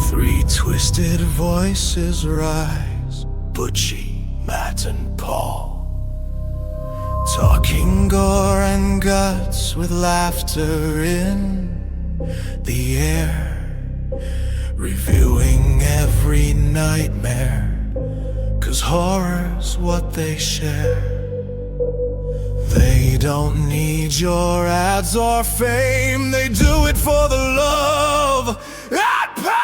Three twisted voices rise, Butchie, Matt and Paul, talking gore and guts with laughter in the air, reviewing every nightmare, 'cause horror's what they share. They don't need your ads or fame, they do it for the love and pain.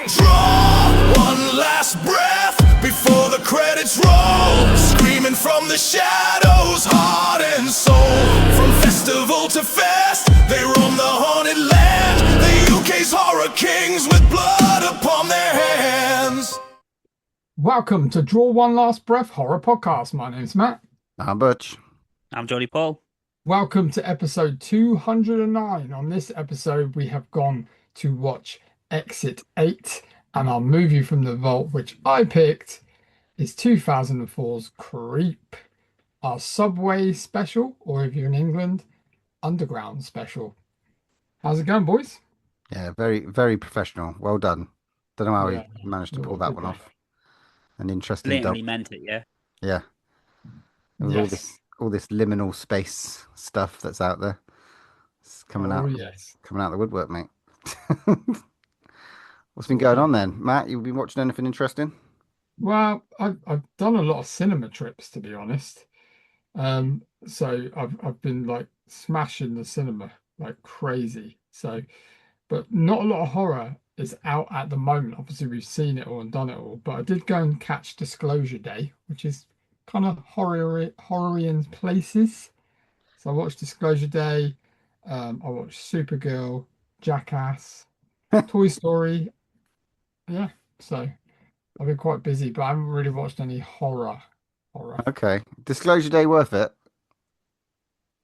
Draw one last breath before the credits roll, screaming from the shadows, heart and soul. From festival to fest, they roam the haunted land, the UK's horror kings with blood upon their hands. Welcome to Draw One Last Breath Horror Podcast. My name's Matt. I'm Butch. I'm Jolly Paul. Welcome to episode 209. On this episode, we have gone to watch Exit 8, and our movie from the vault, which I picked, is 2004's Creep, our Subway special, or if you're in England, Underground special. How's it going, boys? Yeah, very, very professional. Well done. Don't know how Yeah, he managed to pull well, that good one day. off. An interesting Blatantly dub. meant it, yeah. Yeah. With Yes. all this liminal space stuff that's out there. It's coming Oh, out yes. coming out of the woodwork, mate. What's been going on then? Matt, you've been watching anything interesting? Well, I've done a lot of cinema trips, to be honest. So I've been like smashing the cinema like crazy. So, but not a lot of horror is out at the moment. Obviously, we've seen it all and done it all. But I did go and catch Disclosure Day, which is kind of horror in places. So I watched Disclosure Day. I watched Supergirl, Jackass, Toy Story. Yeah, so I've been quite busy, but I haven't really watched any horror. Okay. Disclosure Day worth it?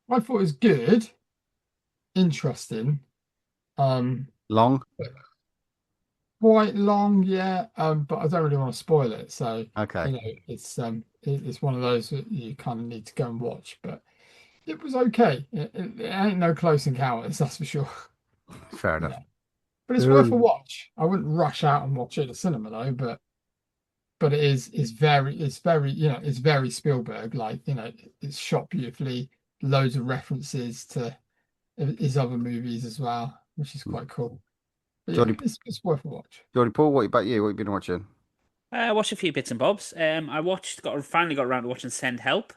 I thought it was good, interesting, Long? quite long, yeah. But I don't really want to spoil it, so Okay. it's one of those that you kind of need to go and watch. But it was okay. It ain't no Close Encounters, that's for sure. Fair enough. Yeah. But it's worth a watch. I wouldn't rush out and watch it at the cinema though, but it's very it's very Spielberg, like, it's shot beautifully, loads of references to his other movies as well, which is quite cool. But yeah, Jolly, it's worth a watch. Jolly Paul, what about you? What have you been watching? I watched a few bits and bobs. Finally got around to watching Send Help.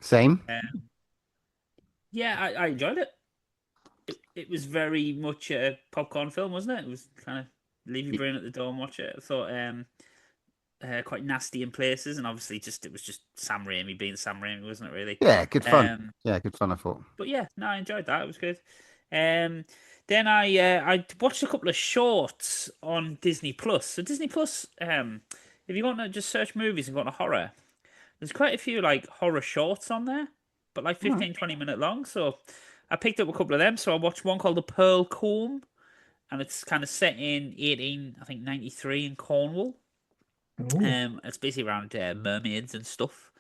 Same? Yeah, I enjoyed it. It was very much a popcorn film, wasn't it? It was kind of leave your brain at the door and watch it. I thought quite nasty in places, and obviously it was just Sam Raimi being Sam Raimi, wasn't it? Really? Yeah, good fun. Yeah, good fun, I thought. But yeah, no, I enjoyed that. It was good. Then I watched a couple of shorts on Disney Plus. So Disney Plus, if you want to just search movies and go to horror, there's quite a few like horror shorts on there, but like 15, 20-minute long. So I picked up a couple of them. So I watched one called The Pearl Comb, and it's kind of set in 93 in Cornwall. Ooh. It's basically around mermaids and stuff.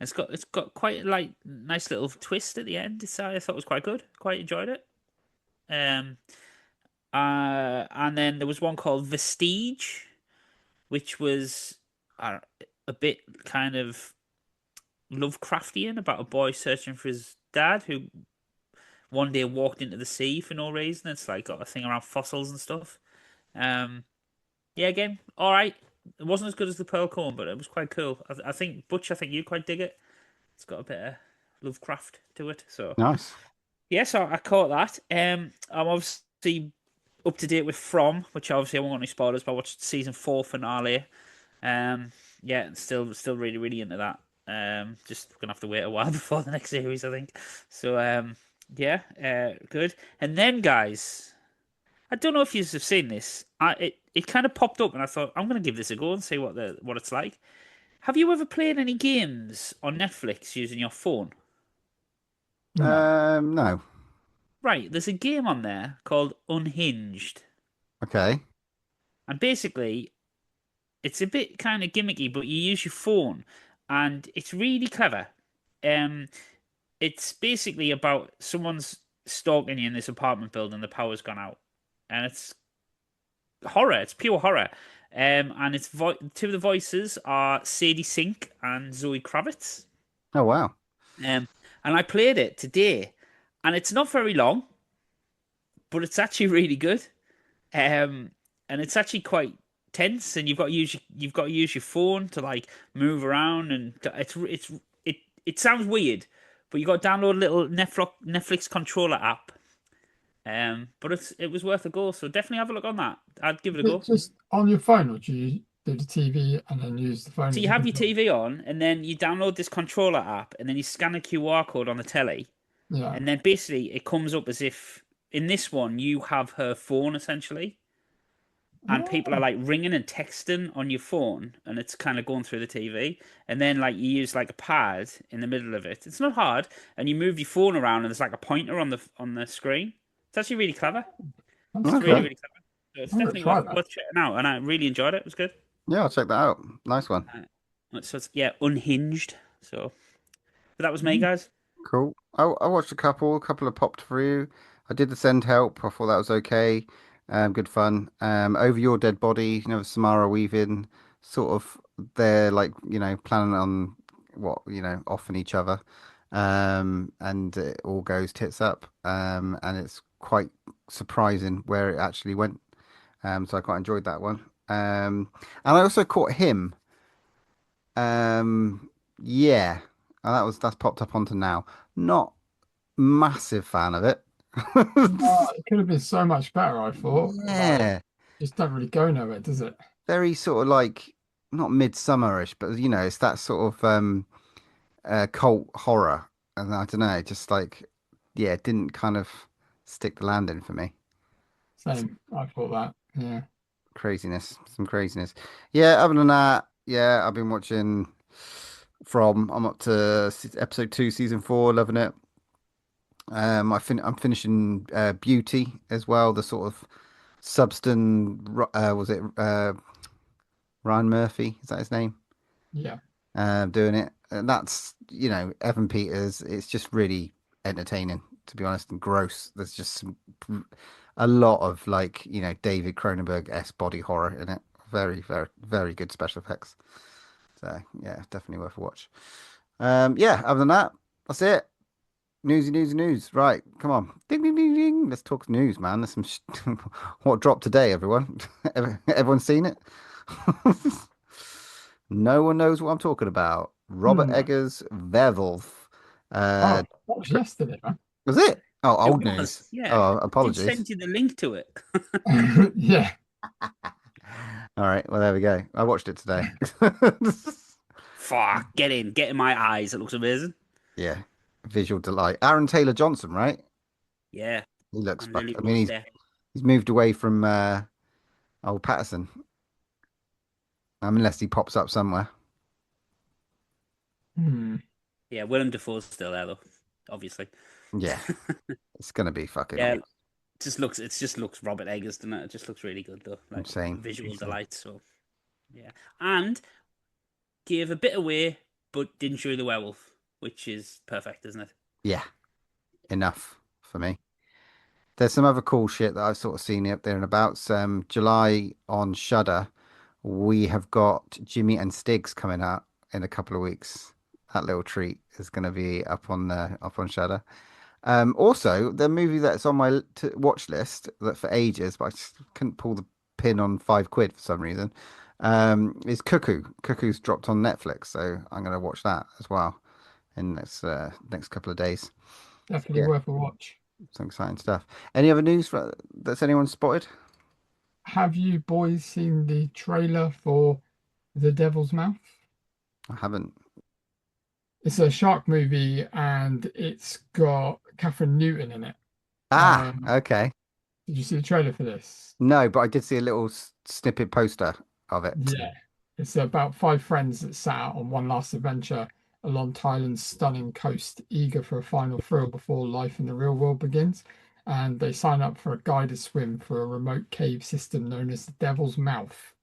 It's got quite like nice little twist at the end. I thought it was quite good. Quite enjoyed it. And then there was one called Vestige, which was a bit kind of Lovecraftian, about a boy searching for his dad who one day walked into the sea for no reason. It's like got a thing around fossils and stuff. Yeah, again, all right. It wasn't as good as The Pearl Comb, but it was quite cool. I think Butch, I think you quite dig it. It's got a bit of Lovecraft to it, so Nice. yeah. So I caught that. I'm obviously up to date with From, which obviously I won't want any spoilers, but I watched season 4 finale. Yeah, still really really into that. Just gonna have to wait a while before the next series, I think. So yeah, good. And then guys, I don't know if you have seen this. It kind of popped up, and I thought I'm going to give this a go and see what it's like. Have you ever played any games on Netflix using your phone? No. Right, there's a game on there called Unhinged, Okay. and basically, it's a bit kind of gimmicky, but you use your phone, and it's really clever. It's basically about someone's stalking you in this apartment building. The power's gone out, and horror. It's pure horror. And it's two of the voices are Sadie Sink and Zoe Kravitz. Oh wow. And I played it today, and it's not very long, but it's actually really good. Um, and it's actually quite tense, and you've got to use your phone to like move around, and it sounds weird, but you got to download a little Netflix controller app. But it was worth a go, so definitely have a look on that. I'd give it a Is it go. just on your phone, or do you do the TV and then use the phone So as you a have your control? TV on, and then you download this controller app, and then you scan a QR code on the telly, Yeah. and then basically it comes up as if in this one you have her phone essentially, and people are Oh, like ringing and texting on your phone, and it's kind of going through the TV, and then like you use like a pad in the middle of it. It's not hard, and you move your phone around, and there's like a pointer on the screen. It's actually really clever. that's It's Okay. really cool. really clever. So it's I'm gonna definitely try that. worth checking out, and I really enjoyed it. It was good. Yeah, I'll check that out. Nice one. So it's yeah, unhinged. So but that was me, Mm. guys. Cool. I watched a couple have popped through. I did the Send Help. I thought that was okay. Good fun. Over Your Dead Body, Samara Weaving, sort of they're like, planning on offing each other. And it all goes tits up. And it's quite surprising where it actually went. So I quite enjoyed that one. And I also caught him. Yeah, and that's popped up onto now. Not massive fan of it. It could have been so much better, I thought. Like, Yeah, just don't really go nowhere, does it? very sort of like not midsummerish, but it's that sort of cult horror, and I don't know, just like yeah, it didn't kind of stick the landing for me. Same. I thought that. Yeah. Craziness, some craziness. Yeah, other than that, yeah, I've been watching I'm up to episode 2, season 4, loving it. I'm finishing Beauty as well. The sort of Substan, was it Ryan Murphy? Is that his name? Yeah. Doing it, and that's Evan Peters. It's just really entertaining, to be honest, and gross. There's just a lot of like David Cronenberg-esque body horror in it. Very, very, very good special effects. So yeah, definitely worth a watch. Yeah. Other than that, that's it. Newsy, newsy, news. Right, come on. Ding, ding, ding, ding. Let's talk news, man. There's some what dropped today, everyone. Everyone seen it? No one knows what I'm talking about. Robert Hmm. Eggers' Werewolf. Oh, Uh, that was tr- yesterday, was it? Oh, It old news. was, yeah. Oh, Did apologies. send you the link to it. Yeah. All right, well, there we go. I watched it today. Fuck, get in my eyes. It looks amazing. Yeah, visual delight. Aaron Taylor Johnson, right? Yeah, He looks and fuck. Lily I mean, Rose he's there. he's moved away from old Patterson. Unless he pops up somewhere. Hmm. Yeah, Willem Dafoe's still there though, obviously. Yeah, it's gonna be fucking Yeah, it just looks Robert Eggers, doesn't it? It just looks really good though, like insane. visual delight. So yeah, and gave a bit away, but didn't show you the werewolf, which is perfect, isn't it? Yeah, enough for me. There's some other cool shit that I've sort of seen up there and about. July on Shudder, we have got Jimmy and Stiggs coming out in a couple of weeks. That little treat is going to be up on Shudder. Also, the movie that's on my watch list that for ages, but I just couldn't pull the pin on £5 for some reason. Is Cuckoo. Cuckoo's dropped on Netflix, so I'm going to watch that as well in next couple of days. Definitely Yeah, worth a watch. some exciting stuff. Any other news that's anyone spotted? Have you boys seen the trailer for The Devil's Mouth? I haven't. It's a shark movie and it's got Catherine Newton in it. Ah, Um, okay. did you see the trailer for this? No, but I did see a little snippet poster of it. Yeah. It's about five friends that set out on one last adventure along Thailand's stunning coast, eager for a final thrill before life in the real world begins. And they sign up for a guided swim for a remote cave system known as the Devil's Mouth,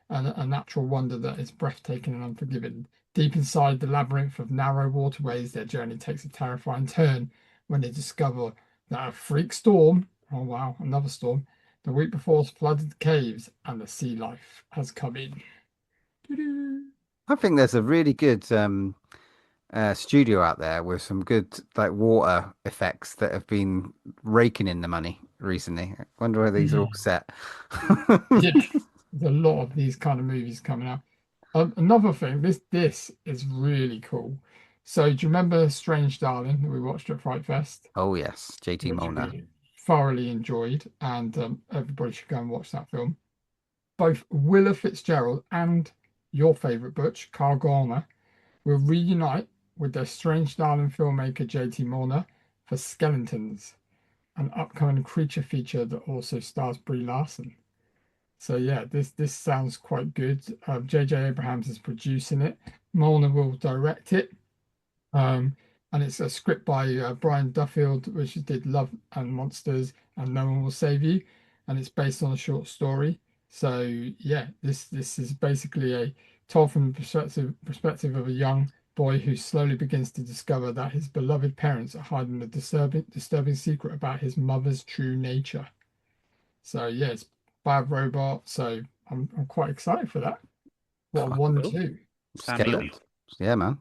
a natural wonder that is breathtaking and unforgiving. Deep inside the labyrinth of narrow waterways, their journey takes a terrifying turn when they discover that a freak storm, oh wow, another storm, The week before flooded caves and the sea life has come in. Doo-doo. I think there's a really good studio out there with some good like water effects that have been raking in the money recently. I wonder where these are all Yeah. set. Yeah, there's a lot of these kind of movies coming out. Another thing, this is really cool. So, do you remember Strange Darling that we watched at Fright Fest, Oh yes, JT which Molnar. we thoroughly enjoyed, and everybody should go and watch that film. Both Willa Fitzgerald and your favorite Butch, Carl Garner, will reunite with their Strange Darling filmmaker JT Molnar for Skeletons, an upcoming creature feature that also stars Brie Larson. So yeah, this sounds quite good. J.J. Abrams is producing it. Molnar will direct it. Um, and it's a script by Brian Duffield, which did Love and Monsters and No One Will Save You, and it's based on a short story. So yeah, this is basically a told from the perspective of a young boy who slowly begins to discover that his beloved parents are hiding a disturbing secret about his mother's true nature. So yeah, it's Bad Robot. So I'm quite excited for that. What a Fuck, one Cool. two. Sign me up. Skeletons. Yeah, man.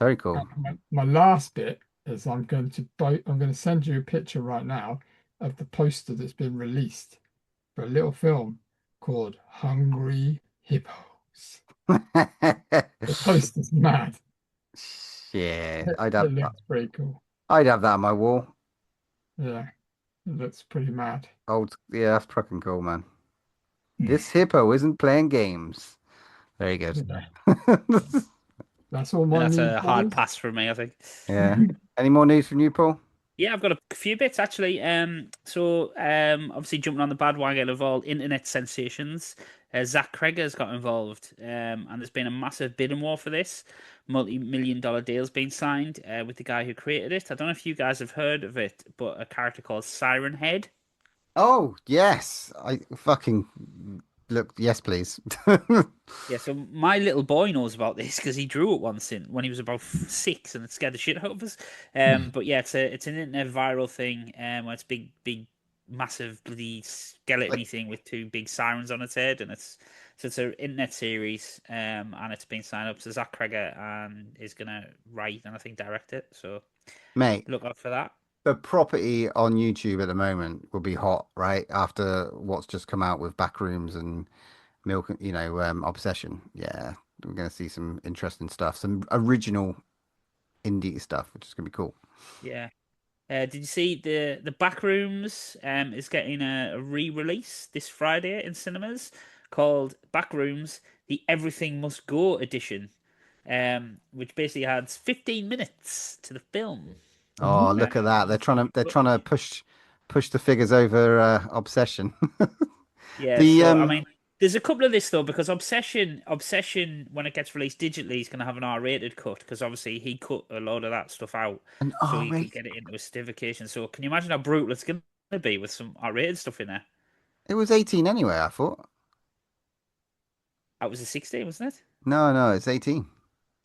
Very cool. My last bit is I'm going to send you a picture right now of the poster that's been released for a little film called Hungry Hippos. The poster's mad. Yeah, It looks pretty cool. I'd have that on my wall. Yeah, it looks pretty mad. Old, yeah, that's fucking cool, man. This hippo isn't playing games. Very good. Yeah, that's all And my that's news, a hard boys. pass for me, I think. Yeah. Any more news from you, Paul? Yeah, I've got a few bits actually. Obviously jumping on the bandwagon of all internet sensations, Zach Kreger's got involved, and there's been a massive bidding war for this. Multi-million-dollar deals being signed with the guy who created it. I don't know if you guys have heard of it, but a character called Siren Head. Oh, yes. I fucking look. Yes, please. Yeah, so my little boy knows about this because he drew it once in when he was about 6, and it scared the shit out of us. But yeah, it's an internet viral thing. Where it's big, massive bloody skeleton Like, thing with two big sirens on its head, and it's an internet series. And it's been signed up to Zach Kreger and is gonna write and I think direct it. So mate, look out for that. the property on YouTube at the moment will be hot, right? After what's just come out with Backrooms and Milk, Obsession. Yeah, we're gonna see some interesting stuff, some original indie stuff, which is gonna be cool. Yeah. Did you see the Backrooms is getting a re-release this Friday in cinemas called Backrooms: The Everything Must Go edition, which basically adds 15 minutes to the film. Oh, look at that! They're trying to push the figures over Obsession. Yeah, The so I mean, there's a couple of this though because Obsession, when it gets released digitally, is going to have an R-rated cut because obviously he cut a load of that stuff out an so R he could rate. get it into a certification. So can you imagine how brutal it's going to be with some R-rated stuff in there? It was 18 anyway, I thought. That was a 16, wasn't it? No, no, it's 18.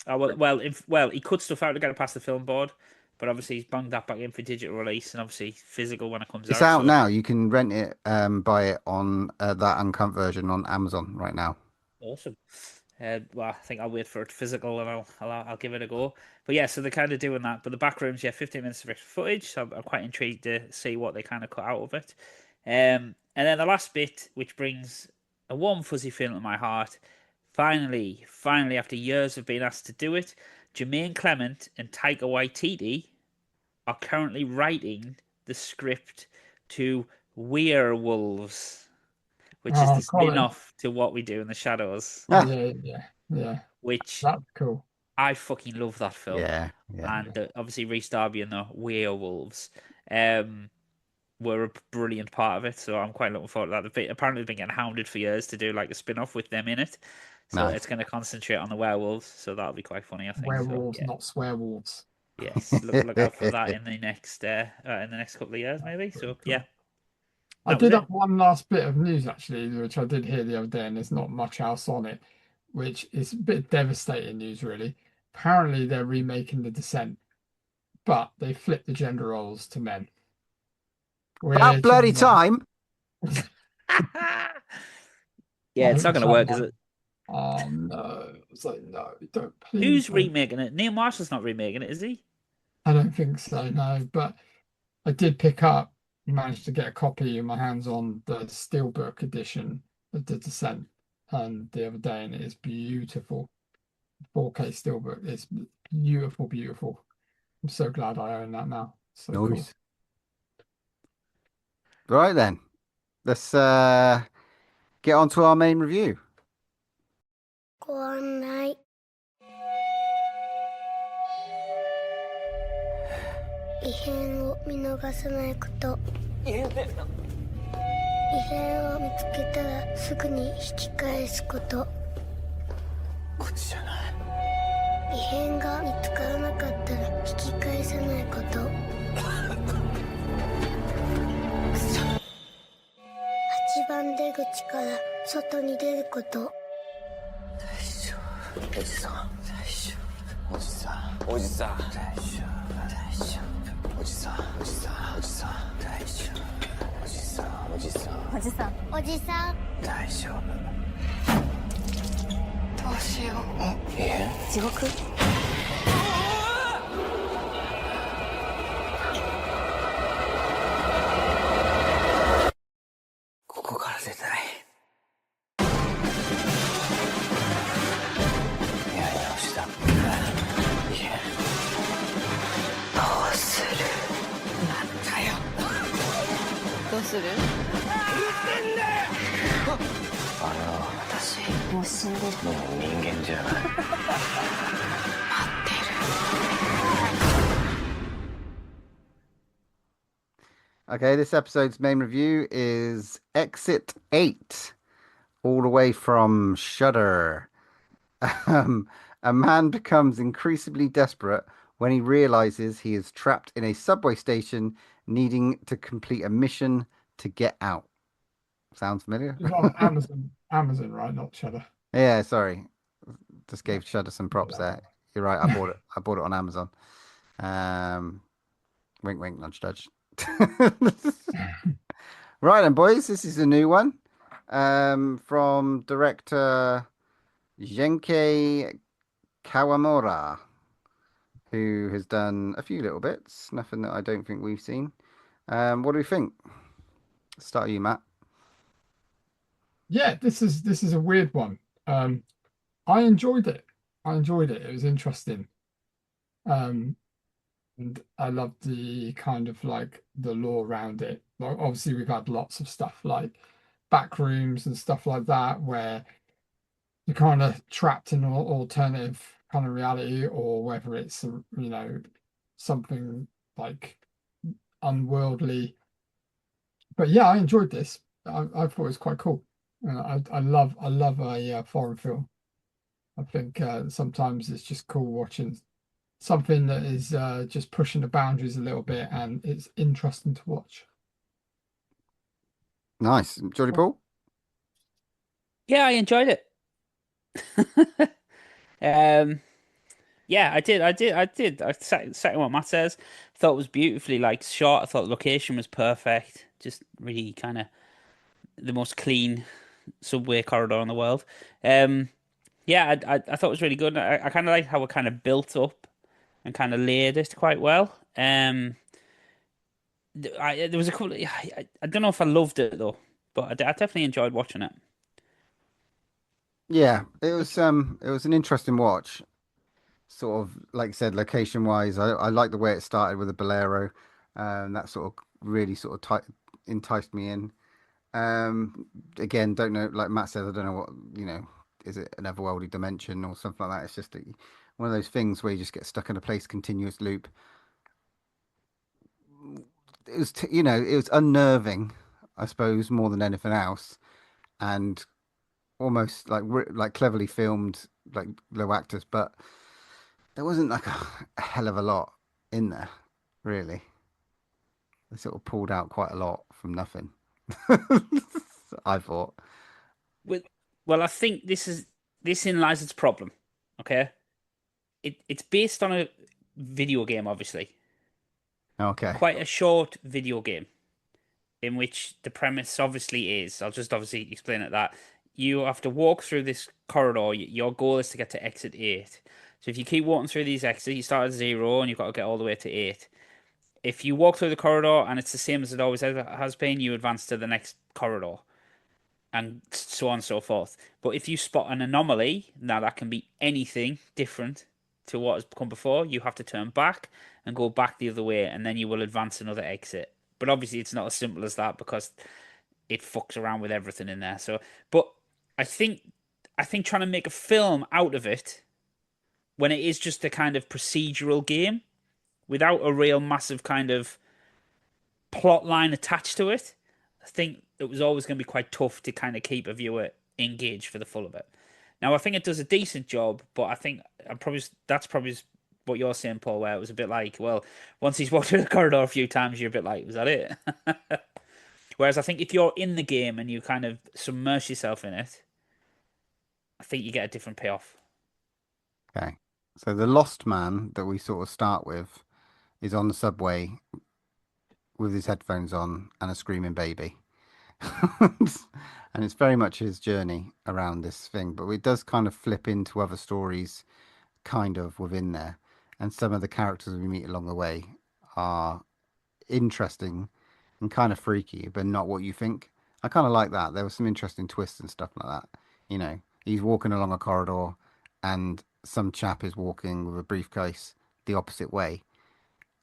Oh, he cut stuff out to get it past the film board, but obviously he's bunged that back in for digital release and obviously physical when it comes It's out. out So now. You can rent it, buy it on that uncut version on Amazon right now. awesome. Well, I think I'll wait for it physical and I'll give it a go. But yeah, so they're kind of doing that. But the back rooms, yeah, 15 minutes of extra footage. So I'm quite intrigued to see what they kind of cut out of it. And then the last bit, which brings a warm fuzzy feeling to my heart. Finally, after years of being asked to do it, Jermaine Clement and Taika Waititi are currently writing the script to Werewolves, which is Oh, the Colin. spin-off to What We Do in the Shadows, Ah, Yeah. which That's cool. I fucking love that film. yeah, yeah. And obviously Rhys Darby and the Werewolves um, were a brilliant part of it, so I'm quite looking forward to that. Apparently they've been getting hounded for years to do like a spin-off with them in it. So it's Nice. going to concentrate on the werewolves, so that'll be quite funny, I think. So Werewolves, yeah, not swearwolves. yes, look out for that in the next couple of years, maybe. So Cool. yeah, I that was did it. have one last bit of news actually, which I did hear the other day, and there's not much else on it, which is a bit devastating news, really. Apparently, they're remaking The Descent, but they flipped the gender roles to men. About Which bloody time. Yeah, I it's not was going to like, work, is it? oh no. I was like, no, don't, please Who's don't. remaking it? Neil Marshall's not remaking it, is he? I don't think so, no. But I did pick up, managed to get a copy in my hands on the Steelbook edition of The Descent and the other day, and it is beautiful. 4K Steelbook. It's beautiful, beautiful. I'm so glad I own that now. So cool. Nice. Right then, let's get on to our main review. ご案内異変を見逃さないこと異変を見つけたらすぐに引き返すことこっちじゃない。異変が見つからなかったら引き返さないこと8番出口から外に出ることおじさん。大丈夫。おじさん。おじさん。大丈夫。大丈夫。おじさん。おじさん。おじさん。大丈夫。おじさん。おじさん。おじさんおじさん大丈夫。どうしよういえ。地獄ここから出たい。やり直しだ。いえ。どうする。なんだよ。どうする？私もう死んでる。もう人間じゃない。待ってる。Okay, this episode's main review is Exit 8, all the way from Shudder. A man becomes increasingly desperate when he realizes he is trapped in a subway station, needing to complete a mission to get out. Sounds familiar? It's on Amazon, right? Not Cheddar. Yeah, sorry. Just gave Shudder some props there. You're right. I bought it. I bought it on Amazon. Wink, wink, nudge, nudge. Right then, boys. This is a new one from director Genki Kawamura, who has done a few little bits. Nothing that I don't think we've seen. What do we think? Start with you, Matt. Yeah, this is a weird one. I enjoyed it. It was interesting. And I loved the kind of like the lore around it. Like obviously we've had lots of stuff like back rooms and stuff like that where you're kind of trapped in an alternative kind of reality, or whether it's something like unworldly. But yeah, I enjoyed this. I thought it was quite cool. I love a foreign film. I think sometimes it's just cool watching something that is just pushing the boundaries a little bit, and it's interesting to watch. Nice. Jolly Paul? Yeah, I enjoyed it. Yeah, I did. I second what Matt says. Thought it was beautifully like shot. I thought the location was perfect. Just really kind of the most clean subway corridor in the world. Yeah, I thought it was really good. I kind of like how it kind of built up and kind of layered it quite well. There was a couple. I don't know if I loved it though, but I definitely enjoyed watching it. Yeah, it was an interesting watch. Sort of like I said, location wise, I like the way it started with the Bolero. That sort of really sort of enticed me in. Again, don't know, like Matt said, I don't know what, is it an otherworldly dimension or something like that? It's just one of those things where you just get stuck in a place, continuous loop. It was, it was unnerving, I suppose, more than anything else, and almost like cleverly filmed, like low actors, but there wasn't like a hell of a lot in there, really. They sort of pulled out quite a lot from nothing. I thought. Well, I think this in lies its problem. Okay, it's based on a video game, obviously, Okay. quite a short video game. in which the premise obviously is, I'll just obviously explain it that you have to walk through this corridor. Your goal is to get to exit 8. So if you keep walking through these exits, you start at 0 and you've got to get all the way to 8. If you walk through the corridor and it's the same as it always has been, you advance to the next corridor and so on and so forth. But if you spot an anomaly, now that can be anything different to what has come before, you have to turn back and go back the other way, and then you will advance another exit. But obviously, it's not as simple as that because it fucks around with everything in there. So, but I think trying to make a film out of it when it is just a kind of procedural game without a real massive kind of plot line attached to it, I think it was always going to be quite tough to kind of keep a viewer engaged for the full of it. Now, I think it does a decent job, but I think that's probably what you're saying, Paul, where it was a bit like, well, once he's walked through the corridor a few times, you're a bit like, was that it? Whereas I think if you're in the game and you kind of submerge yourself in it, I think you get a different payoff. Okay. So the lost man that we sort of start with is on the subway with his headphones on and a screaming baby. And it's very much his journey around this thing, but it does kind of flip into other stories kind of within there. And some of the characters we meet along the way are interesting and kind of freaky, but not what you think. I kind of like that. There was some interesting twists and stuff like that. You know, he's walking along a corridor and some chap is walking with a briefcase the opposite way.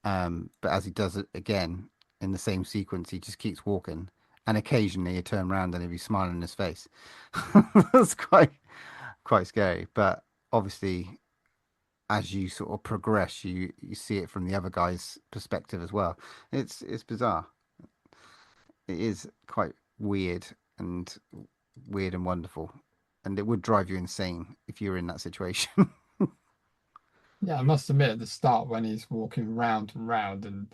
But as he does it again in the same sequence, he just keeps walking. And occasionally you turn around and he'll be smiling in his face. That's quite scary. But obviously, as you sort of progress, you see it from the other guy's perspective as well. It's bizarre. It is quite and weird and wonderful, and it would drive you insane if you were in that situation. Yeah, I must admit at the start when he's walking round and round and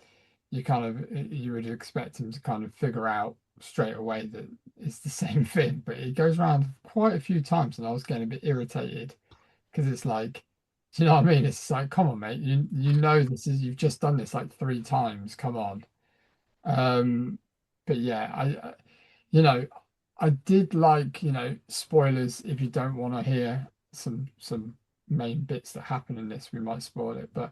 you would expect him to kind of figure out straight away that it's the same thing, but he goes around quite a few times and I was getting a bit irritated because it's like, do you know what I mean? It's like, come on, mate, you know you've just done this like 3 times, come on. Um, but yeah, you know, I did like, spoilers if you don't want to hear some main bits that happen in this, we might spoil it, but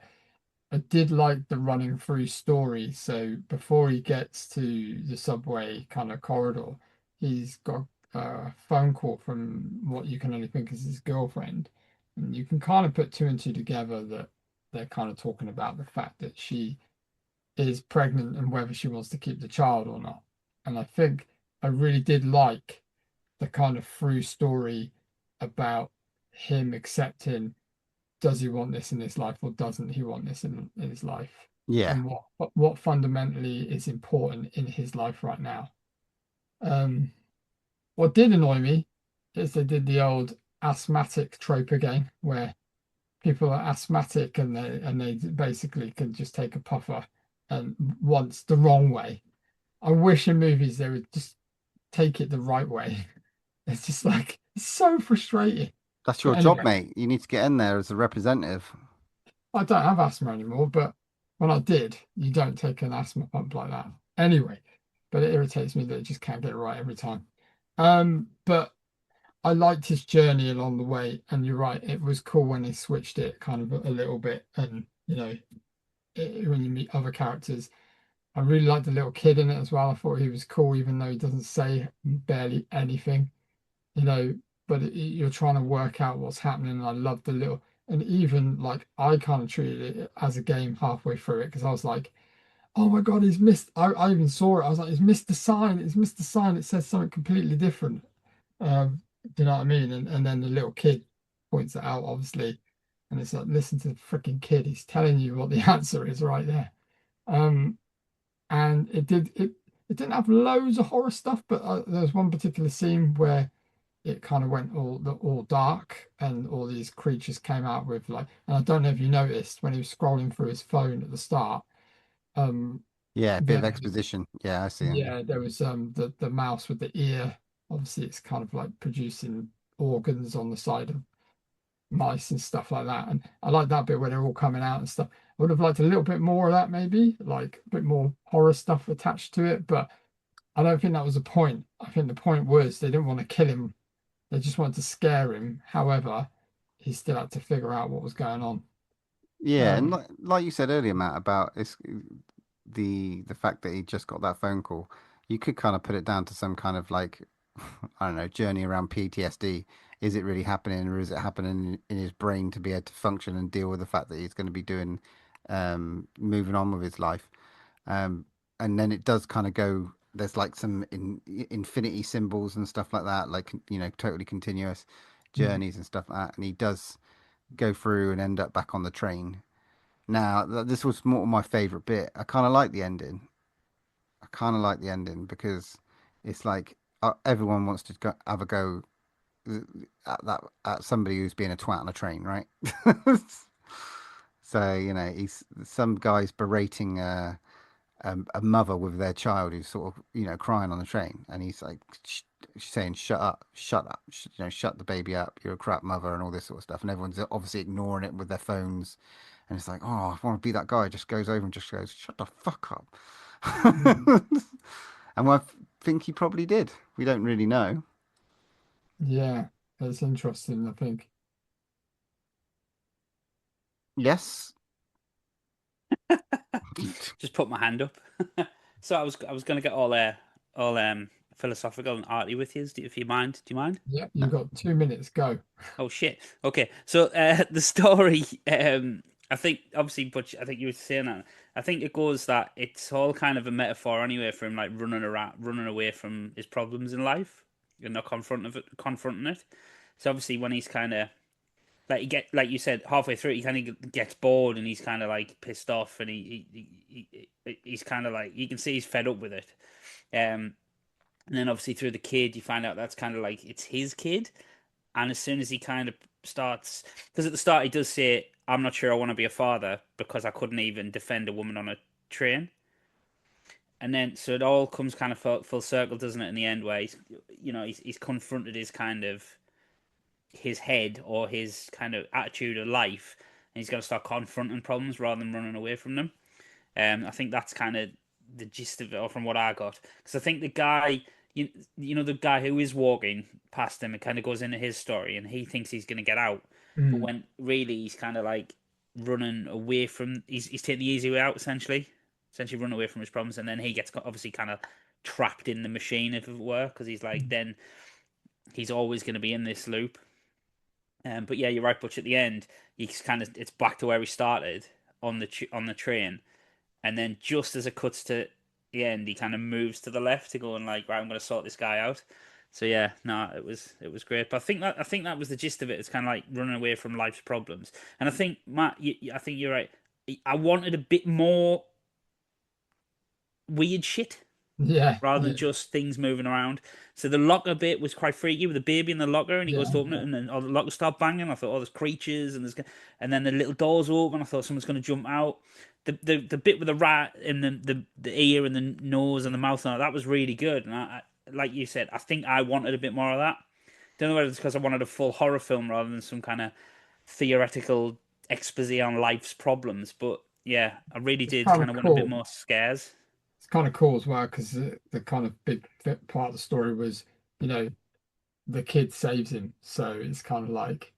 I did like the running through story. So before he gets to the subway kind of corridor, he's got a phone call from what you can only think is his girlfriend. And you can kind of put two and two together that they're kind of talking about the fact that she is pregnant and whether she wants to keep the child or not. And I think I really did like the kind of through story about him accepting, does he want this in his life or doesn't he want this in his life? Yeah, And what fundamentally is important in his life right now. Um, what did annoy me is they did the old asthmatic trope again, where people are asthmatic and they basically can just take a puffer and once the wrong way. I wish in movies they would just take it the right way. It's just like it's so frustrating. that's your But job, anyway, mate. You need to get in there as a representative. I don't have asthma anymore, but when I did, you don't take an asthma pump like that. Anyway, but it irritates me that it just can't get it right every time. But I liked his journey along the way, and you're right, it was cool when they switched it kind of a little bit, and when you meet other characters. I really liked the little kid in it as well. I thought he was cool, even though he doesn't say barely anything, you know. But you're trying to work out what's happening, and I love the little, and even like I kind of treated it as a game halfway through it because I was like, oh my God, he's missed. I even saw it. I was like, he's missed the sign. He's missed the sign. It says something completely different. Do you know what I mean? And then the little kid points it out, obviously, and it's like, listen to the freaking kid. He's telling you what the answer is right there. Um, and it didn't have loads of horror stuff, but there was one particular scene where it kind of went all dark and all these creatures came out with like, and I don't know if you noticed when he was scrolling through his phone at the start, um Yeah, a bit of there exposition. Yeah, I see it. yeah, there was the mouse with the ear. Obviously it's kind of like producing organs on the side of mice and stuff like that. And I like that bit where they're all coming out and stuff. I would have liked a little bit more of that, maybe like a bit more horror stuff attached to it. But I don't think that was the point. I think the point was they didn't want to kill him. They just wanted to scare him. However, he still had to figure out what was going on. Yeah, and Um, like you said earlier, Matt, about the fact that he just got that phone call, you could kind of put it down to some kind of like I don't know, journey around PTSD. Is it really happening, or is it happening in his brain to be able to function and deal with the fact that he's going to be doing moving on with his life? Um, and then it does kind of go. There's like some infinity symbols and stuff like that, like totally continuous mm, journeys and stuff like that. And he does go through and end up back on the train. Now, this was more my favorite bit. I kind of like the ending. I kind of like the ending because it's like everyone wants to have a go at somebody who's being a twat on a train, right? So he's some guys berating a mother with their child who's sort of crying on the train, and he's like saying, "Shut up, shut up, shut the baby up. You're a crap mother," and all this sort of stuff. And everyone's obviously ignoring it with their phones, and it's like, "Oh, I want to be that guy." Just goes over and just goes, "Shut the fuck up." mm. And I think he probably did. We don't really know. Yeah, it's interesting, I think. Yes. Just put my hand up. So I was going to get all philosophical and arty with you, if you mind. Do you mind? Yeah, you got 2 minutes, go. Oh shit. Okay. So the story, I think obviously, but I think you were saying that. I think it goes that it's all kind of a metaphor anyway for him like running away from his problems in life and not confronting it. So obviously when he's kind of like you said halfway through, he kind of gets bored and he's kind of like pissed off and he's kind of like you can see he's fed up with it. Um, and then obviously through the kid, you find out that's kind of like it's his kid. And as soon as he kind of starts, because at the start he does say, "I'm not sure I want to be a father because I couldn't even defend a woman on a train." And then so it all comes kind of full circle, doesn't it? In the end, where he's confronted his kind of his head or his kind of attitude of life, and he's got to start confronting problems rather than running away from them. I think that's kind of the gist of it, or from what I got, because I think the guy, the guy who is walking past him, it kind of goes into his story, and he thinks he's going to get out, but Mm. when really he's kind of like running away from, he's taking the easy way out essentially running away from his problems, and then he gets obviously kind of trapped in the machine, if it were, because he's like then he's always going to be in this loop. But yeah, you're right, Butch. At the end, he's kind of it's back to where he started on the train, and then just as it cuts to the end, he kind of moves to the left to go and like, right, I'm going to sort this guy out. So yeah, no, it was great. But I think that was the gist of it. It's kind of like running away from life's problems. And I think Matt, I think you're right. I wanted a bit more weird shit Yeah, rather than yeah, just things moving around. So the locker bit was quite freaky with the baby in the locker, and he goes yeah, to open it, yeah. and then all the locker start banging. I thought, oh, there's creatures, and then the little doors open. I thought someone's going to jump out. The bit with the rat and the ear and the nose and the mouth and all, that was really good. And like you said, I think I wanted a bit more of that. Don't know whether it's because I wanted a full horror film rather than some kind of theoretical expose on life's problems. But yeah, I really It's did kind kind of of want a bit cool. more scares. It's kind of cool as well because the kind of big part of the story was, you know, the kid saves him. So it's kind of like,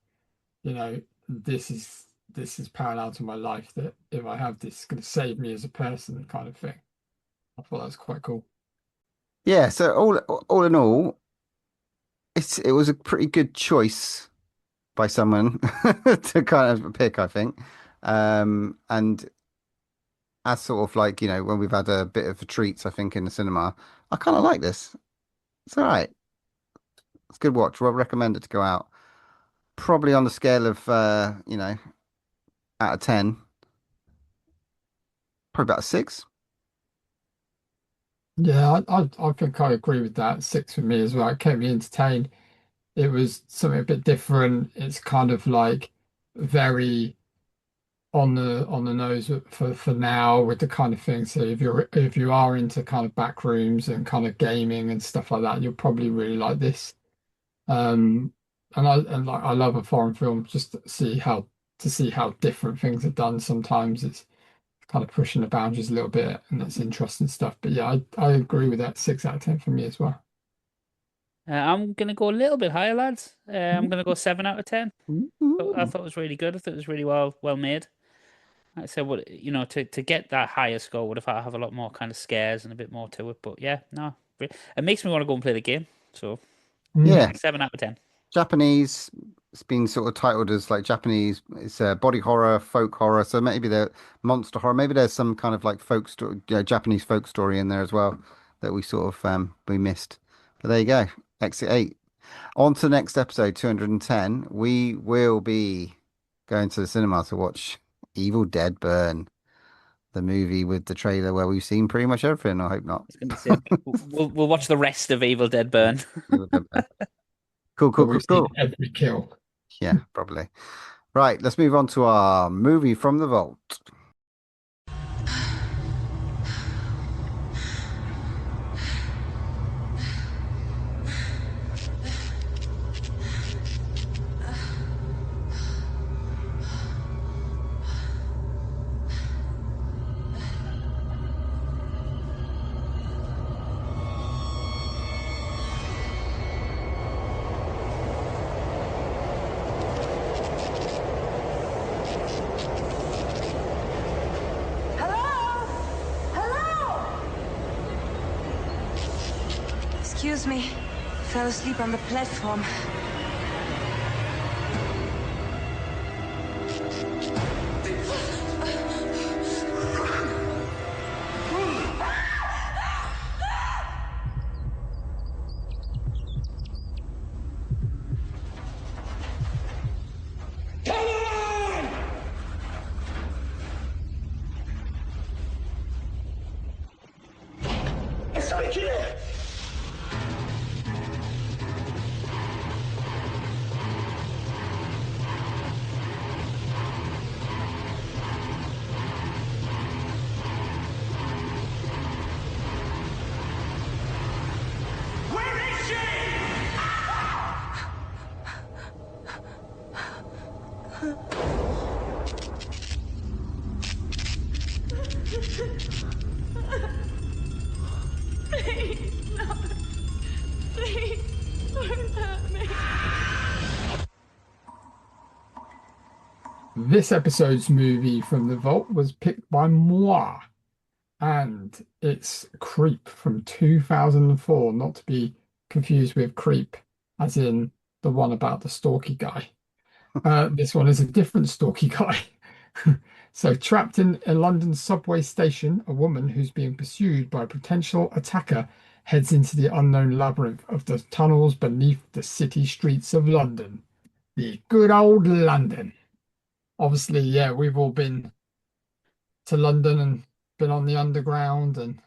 you know, this is parallel to my life that if I have this, it's going to save me as a person, kind of thing. I thought that was quite cool. Yeah. So all in all, it was a pretty good choice by someone to kind of pick, I think. And as sort of like, when we've had a bit of a treats, I think, in the cinema, I kind of like this. It's all right. It's a good watch. Well, recommend it to go out. Probably on the scale of, out of 10, probably about a 6. Yeah, I think I agree with that. Six for me as well. It kept me entertained. It was something a bit different. It's kind of like very on the nose for now with the kind of thing. So if you are into kind of back rooms and kind of gaming and stuff like that, you'll probably really like this. And I love a foreign film just to see how different things are done. Sometimes it's kind of pushing the boundaries a little bit, and it's interesting stuff. But yeah, I agree with that. 6 out of 10 for me as well. I'm gonna go a little bit higher, lads. I'm gonna go 7 out of 10. I Ooh. thought it was really good. I thought it was really well made. Like I said, what to get that higher score would have a lot more kind of scares and a bit more to it. But yeah, no, it makes me want to go and play the game. So Mm. Yeah, yeah, 7 out of 10. Japanese. It's been sort of titled as like Japanese. It's body horror, folk horror. So maybe the monster horror. Maybe there's some kind of like folk story, Japanese folk story in there as well that we sort of we missed. But there you go. Exit 8. On to the next episode, 210. We will be going to the cinema to watch Evil Dead Burn, the movie with the trailer where we've seen pretty much everything. I hope not. I was gonna say we'll watch the rest of Evil Dead Yeah, Burn. Evil Dead Burn. Cool, But cool, cool, we've seen cool. every kill. Yeah, probably. Right, let's move on to our movie from the vault. Excuse me. Fell asleep on the platform. This episode's movie from the vault was picked by moi, and it's Creep from 2004, not to be confused with Creep, as in the one about the stalky guy. This one is a different stalky guy. So, trapped in a London subway station, a woman who's being pursued by a potential attacker heads into the unknown labyrinth of the tunnels beneath the city streets of London. The good old London. Obviously, yeah, we've all been to London and been on the underground and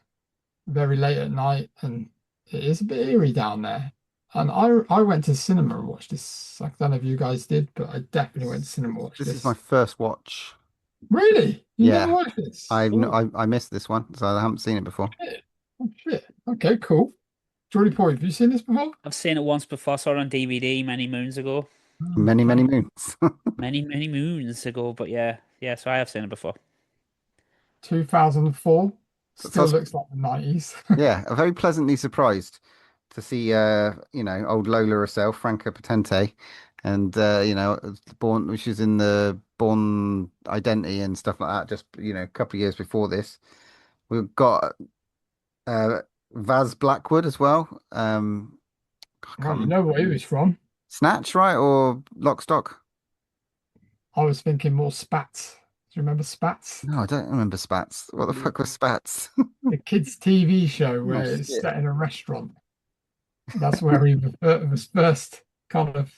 very late at night, and it is a bit eerie down there. And I went to cinema and watched this. I don't know if you guys did, but I definitely went to cinema and watched This this. is my first watch. Really? You Yeah. never watched this? I missed this one, so I haven't seen it before. Oh, shit. Okay, cool. Jordy Boy, have you seen this before? I've seen it once before. I saw it on DVD many moons ago. Many, many Okay. moons. Many moons ago. But yeah, so I have seen it before. 2004. Still That's- looks like the 90s. Yeah, I'm very pleasantly surprised to see old Lola herself, Franca Potente, and Born, which is in the Born Identity and stuff like that, just a couple of years before this. We've got Vaz Blackwood as well. I can't Well, you remember. know what he was from. Snatch, right? Or Lock, Stock? I was thinking more Spats. Do you remember Spats? No, I don't remember Spats. What the fuck was Spats? The kids' TV show where it's shit. set in a restaurant. That's where he was first kind of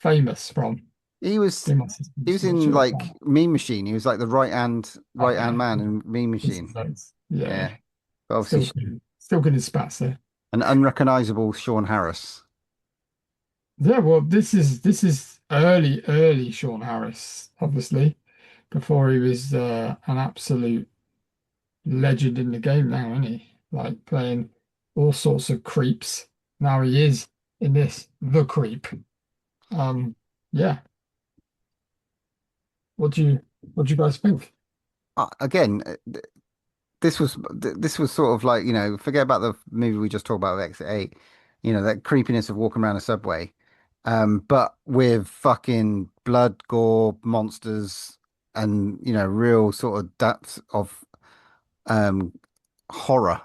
famous from. He was Do my sister's he was in watch it like as Mean Machine. He was like the right hand yeah. man in Mean well. Machine. Yeah. Yeah. But obviously Still good as Spats there. an unrecognizable Sean Harris. Yeah, well, this is early Sean Harris, obviously, before he was an absolute legend in the game now, isn't he? Like playing all sorts of creeps. Now he is in this The Creep. Yeah. What do you guys think? again, this was sort of like, forget about the movie we just talked about, Exit 8, that creepiness of walking around a subway, but with fucking blood, gore, monsters, and real sort of depths of um horror.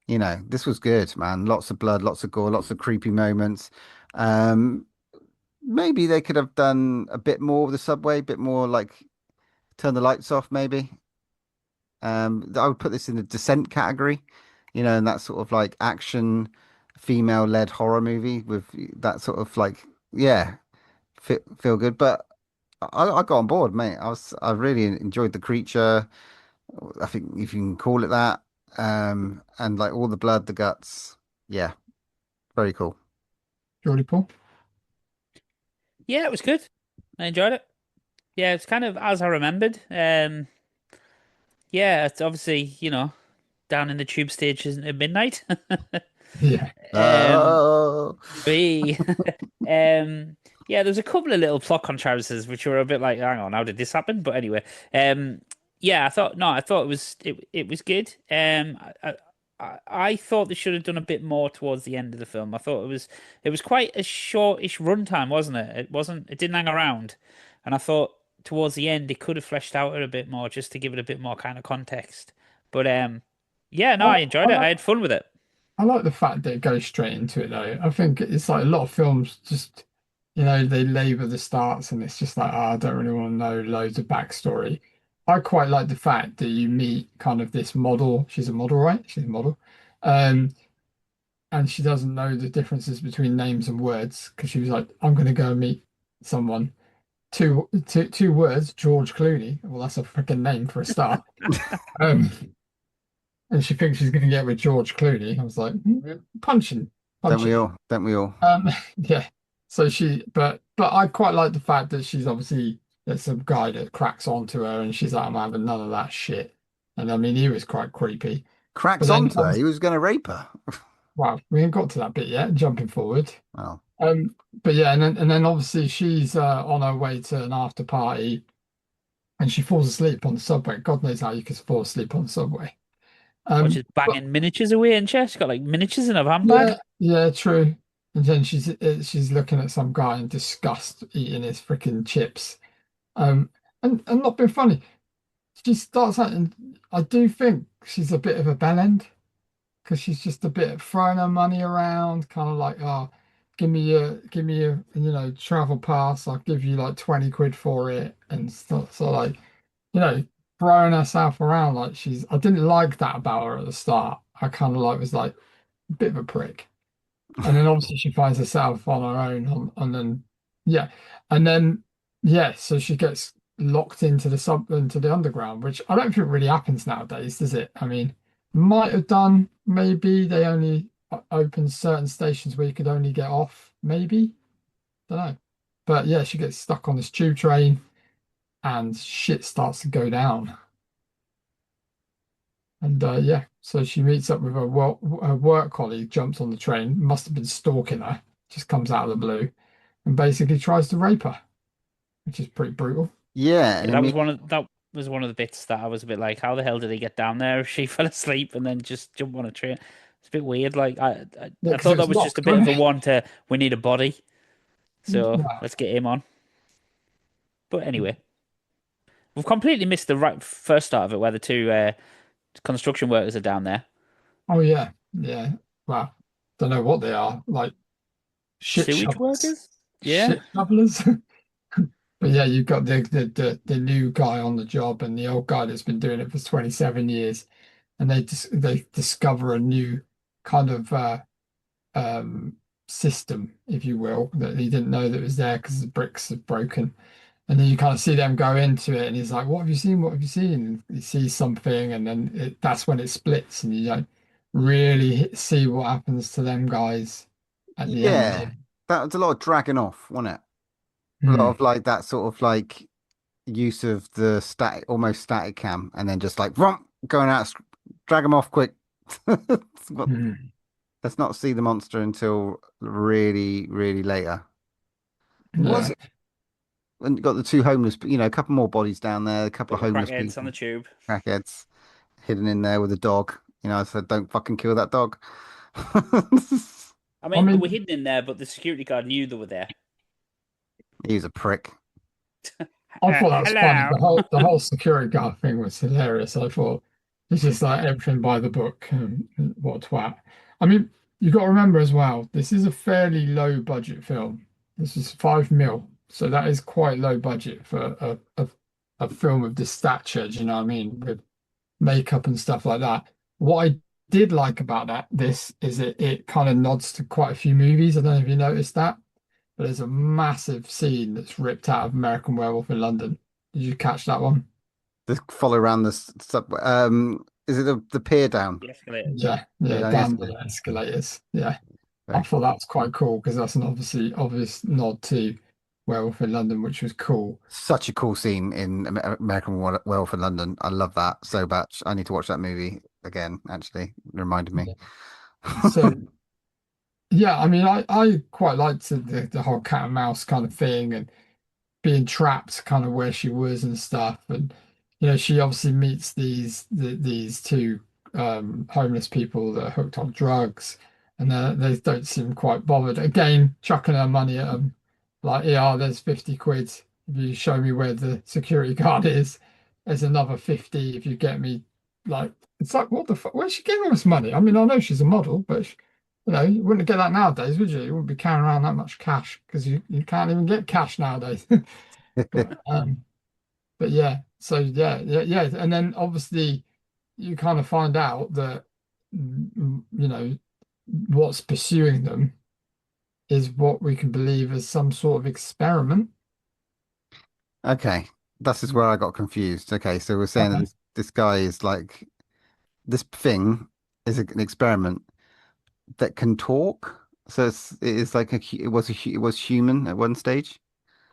This was good, man. Lots of blood, lots of gore, lots of creepy moments. Um, Maybe they could have done a bit more with the subway, a bit more like turn the lights off, maybe. I would put this in the Descent category, and that sort of like action, female-led horror movie with that sort of like, yeah, feel good. But I got on board, mate. I really enjoyed the creature. I think if you can call it that. And like all the blood, the guts. Yeah, very cool. Geordie Paul. Yeah, it was good. I enjoyed it. Yeah, it's kind of as I remembered. Yeah, it's obviously, down in the tube stations at midnight. Yeah. Um, Oh, we, yeah, there's a couple of little plot contrivances which were a bit like, hang on, how did this happen? But anyway, yeah, I thought it was good. I thought they should have done a bit more towards the end of the film. I thought it was quite a shortish runtime, wasn't it? It didn't hang around, and I thought towards the end they could have fleshed out it a bit more just to give it a bit more kind of context. But yeah, no, I enjoyed I it. I like had fun with it. I like the fact that it goes straight into it though. I think it's like a lot of films just, they labor the starts and it's just like, I don't really want to know loads of backstory. I quite like the fact that you meet kind of this model. She's a model, right? She's a model. Um, and she doesn't know the differences between names and words because she was like, I'm going to go and meet someone. Two words, George Clooney. Well, that's a freaking name for a start. Um, and she thinks she's going to get with George Clooney. I was like, punching, don't we punching. all? Don't we all? Yeah. So but I quite like the fact that she's obviously there's some guy that cracks onto her, and she's like, I'm having none of that shit. And I mean, he was quite creepy. But Cracks then, onto her. He was going to rape her. wow, we ain't got to that bit yet. Jumping forward. Oh, But yeah, and then obviously she's on her way to an after party, and she falls asleep on the subway. God knows how you can fall asleep on the subway. Or Um, just banging miniatures away and she got like miniatures in her handbag. Yeah, yeah, true. And then she's looking at some guy in disgust eating his freaking chips. Um, and not being funny. She starts out, and I do think she's a bit of a bellend because she's just a bit throwing her money around, kind of like, oh, give me your travel pass. I'll give you like 20 quid for it, and stuff. So like, you know, throwing herself around like she's. I didn't like that about her at the start. I kind of like was like a bit of a prick. And then obviously she finds herself on her own and then yeah. And then yeah, so she gets locked into the underground, which I don't think really happens nowadays, does it? I mean, might have done, maybe they only open certain stations where you could only get off, maybe. Don't know. But yeah, she gets stuck on this tube train and shit starts to go down. And yeah, so she meets up with her work colleague, jumps on the train, must have been stalking her, just comes out of the blue, and basically tries to rape her, which is pretty brutal. yeah. Yeah, And I mean, that was one of the bits that I was a bit like, how the hell did he get down there if she fell asleep and then just jump on a train? It's a bit weird. Like Yeah, I because it thought that was was just a locked, bit of wasn't a it? one to we need a body, so Well, let's get him on. But anyway, we've completely missed the right first start of it, where the two construction workers are down there. oh yeah, yeah. Well, don't know what they are, like shit Sewage shovelers, workers? Yeah. shit shovelers. But yeah, you've got the new guy on the job and the old guy that's been doing it for 27 years, and they discover a new kind of um, system, if you will, that he didn't know that was there because the bricks are broken. And then you kind of see them go into it, and he's like, "What have you seen? What have you seen?" And he sees something, and then that's when it splits, and you don't really see what happens to them guys at the end. yeah, that was a lot of dragging off, wasn't it? A lot Hmm. of like that sort of like use of the static, almost static cam, and then just like romp, going out, drag them off quick. Hmm. Let's not see the monster until really, really later. Yeah. Was and you got the two homeless, a couple more bodies down there, a couple of homeless Crackheads on people, the tube. crackheads hidden in there with a dog. I said, don't fucking kill that dog. I I mean, they were mean, hidden in there, but the security guard knew they were there. He's a prick. I thought that was funny. Hello. The whole security guard thing was hilarious. I thought it's just like everything by the book. And what a twat. I mean, you got to remember as well, this is a fairly low budget film. This is 5 mil, so that is quite low budget for a film of this stature. Do you know what I mean? With makeup and stuff like that. What I did like about this is it kind of nods to quite a few movies. I don't know if you noticed that. But there's a massive scene that's ripped out of American Werewolf in London. Did you catch that one? The follow around the sub. Is it the pier down? The escalators. Yeah, Yeah, yeah, down the escalators. Yeah, I Very thought that was quite cool because that's an obvious nod to Werewolf in London, which was cool. Such a cool scene in American Werewolf in London. I love that so much. I need to watch that movie again. Actually, it reminded me. So yeah, I mean, I quite liked the whole cat and mouse kind of thing and being trapped kind of where she was and stuff. And she obviously meets these two homeless people that are hooked on drugs, and they don't seem quite bothered. Again, chucking her money at them, like, yeah, there's 50 quid if you show me where the security guard is. There's another 50 if you get me. Like, it's like, what the fuck? Where's she getting all this money? I mean, I know she's a model, but you wouldn't get that nowadays, would you? You wouldn't be carrying around that much cash because you can't even get cash nowadays. But yeah, so yeah, and then obviously you kind of find out that what's pursuing them is what we can believe is some sort of experiment. Okay, this is where I got confused. Okay, so we're saying that Okay. this guy is like this thing is an experiment that can talk. So it's like it was human at one stage.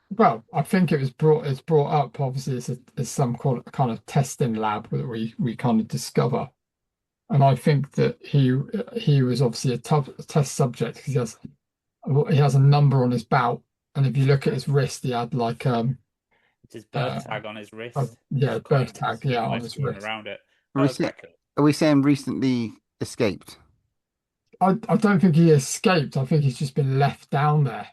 Well, I think it's brought up obviously it's some kind of testing lab that we kind of discover. And I think that he was obviously a test subject because he has a number on his belt, and if you look at his wrist, he had like It's his uh, birth tag on his wrist. yeah, Coin birth tag, yeah, on his screwing wrist. around it. Are Oh, we that's saying, quite cool. are we saying recently escaped? I don't think he escaped. I think he's just been left down there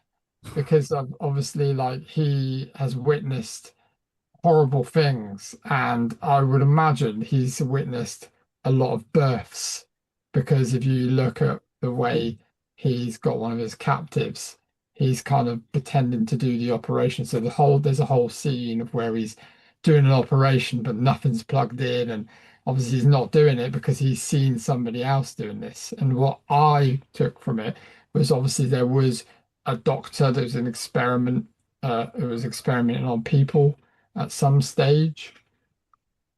because of, obviously, like, he has witnessed horrible things, and I would imagine he's witnessed a lot of births because if you look at the way he's got one of his captives, he's kind of pretending to do the operation. So there's a whole scene of where he's doing an operation, but nothing's plugged in, and obviously he's not doing it because he's seen somebody else doing this. And what I took from it was obviously there was a doctor, there was an experiment, who was experimenting on people at some stage.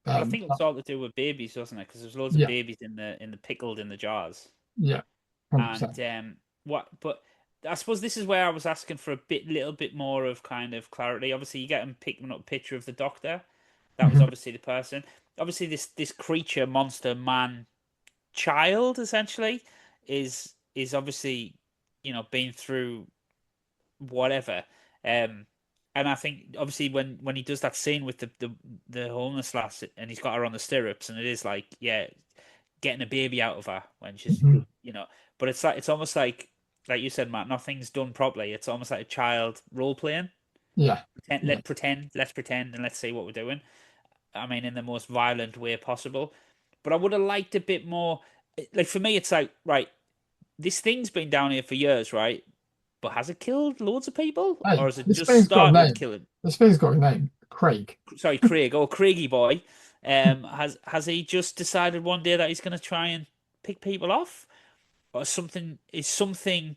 Well, I think it Uh, was all to do with babies, wasn't it? Because there's loads of yeah, babies in the pickled in the jars. yeah, 100%. And what? But I suppose this is where I was asking for little bit more of kind of clarity. Obviously, you get him picking up a picture of the doctor. That was Mhm. obviously the person. Obviously, this creature, monster, man, child, essentially, is obviously been through whatever. And I think obviously when he does that scene with the homeless lass and he's got her on the stirrups and it is like, yeah, getting a baby out of her when she's Mhm. but it's almost like you said, Matt, nothing's done properly. It's almost like a child role playing. Yeah, yeah, Let's pretend and let's see what we're doing. I mean, in the most violent way possible. But I would have liked a bit more. Like for me, it's like, right, this thing's been down here for years, right? But has it killed loads of people, or hey, has it this just thing's got a started name. killing? This thing's got a name, Craig. Sorry, Craig or Craigie boy. Has he just decided one day that he's going to try and pick people off, or something? Is something